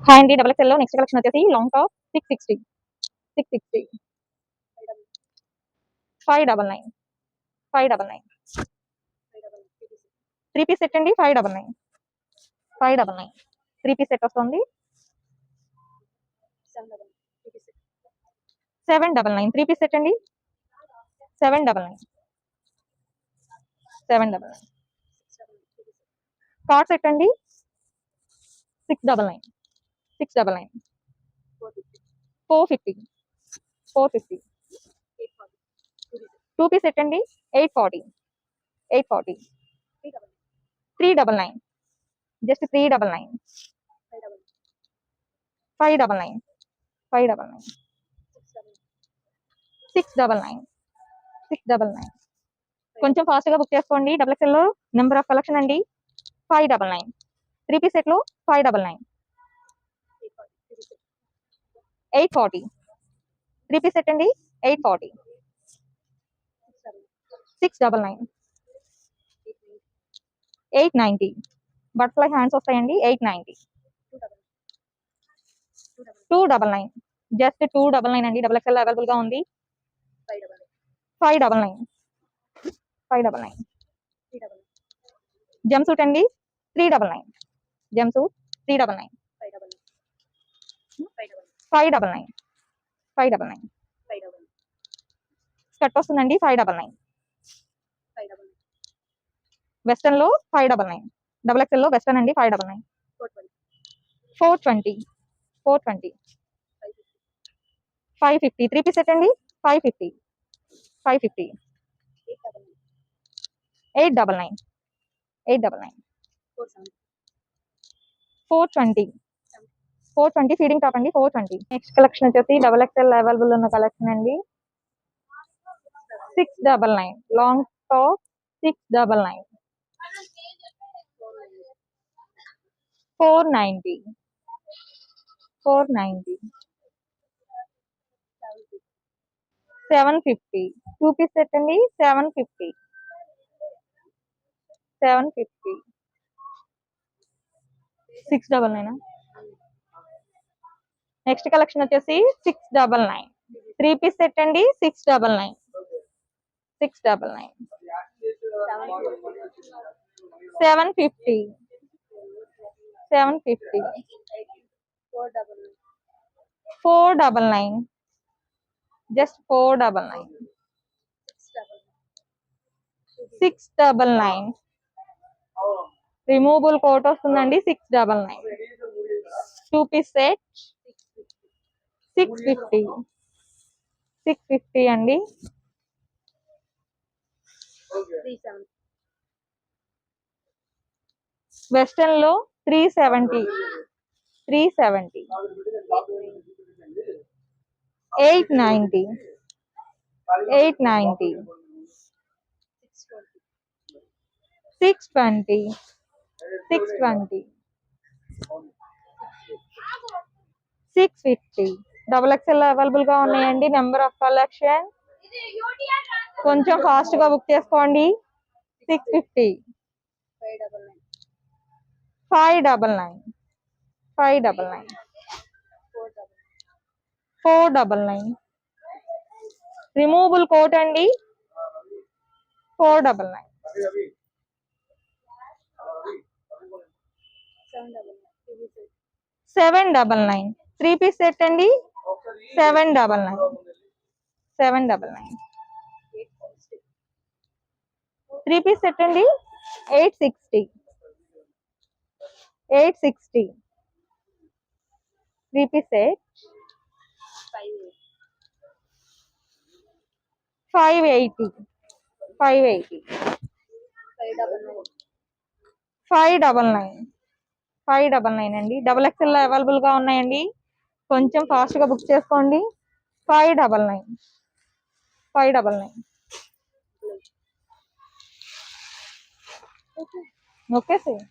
Hi అండి, double XL లో next collection వచ్చేసి long top 660 660 599 599 three piece set అండి 599 599 త్రీ పీస్ సెట్ వస్తుంది 799 త్రీ పీస్ సెట్ అండి 799 799 కార్డ్ సెట్ అండి 699 699 450 450 టూ పీస్ సెట్ అండి 840 840 399 జస్ట్ 399 599 599 699 699 కొంచెం ఫాస్ట్ గా బుక్ చేసుకోండి. డబుల్ ఎక్స్ఎల్ లో నెంబర్ ఆఫ్ కలెక్షన్ అండి 599 త్రీ పీస్ సెట్ లో 599 840 త్రీ పీస్ సెట్ అండి 840 699 890 బటర్ఫ్లై హ్యాండ్స్ వస్తాయండి 890 299 జస్ట్ 299 అండి. డబుల్ ఎక్స్ఎల్ అవైలబుల్ గా ఉంది 599 599 జంప్ సూట్ అండి 399 జంప్ సూట్ 399 599 599 స్కర్ట్ వస్తుందండి 599 వెస్టర్న్ లో 599 డబుల్ ఎక్స్ఎల్ లో వెస్టర్న్ అండి 599 420 420 550 త్రీ పీస్ సెట్ అండి 550 550 899 899 420 420 ఫీడింగ్ టాప్ అండి 420 నెక్స్ట్ కలెక్షన్ వచ్చేసి డబుల్ ఎక్స్ఎల్ అవైలబుల్ ఉన్న కలెక్షన్ అండి 699 long top 699 490 490 750 two piece set అండి 750 750 699 నెక్స్ట్ కలెక్షన్ వచ్చేసి 699 త్రీ పీస్ సెట్ అండి 699 699 750 750 499 జస్ట్ 499 699 రిమూవబుల్ కోట్ వస్తుందండి 699 టూ పీస్ సెట్ 650 650 అండి వెస్టర్న్ లో 370 370 890 890 620 620 650 డబుల్ ఎక్స్ఎల్ అవైలబుల్ గా ఉన్నాయండి. నెంబర్ ఆఫ్ కలెక్షన్ కొంచెం ఫాస్ట్ గా బుక్ చేసుకోండి 650 599 599 499 రిమూవబుల్ కోట్ అండి 499 799 త్రీ పీస్ సెట్ అండి 799 799 త్రీ పీస్ సెట్ అండి 860 860 త్రీ పీస్ సెట్ 580 580 599 599 అండి. డబుల్ ఎక్స్ఎల్ అవైలబుల్ గా ఉన్నాయండి. కొంచెం ఫాస్ట్ గా బుక్ చేసుకోండి 599 599 ఓకే సార్.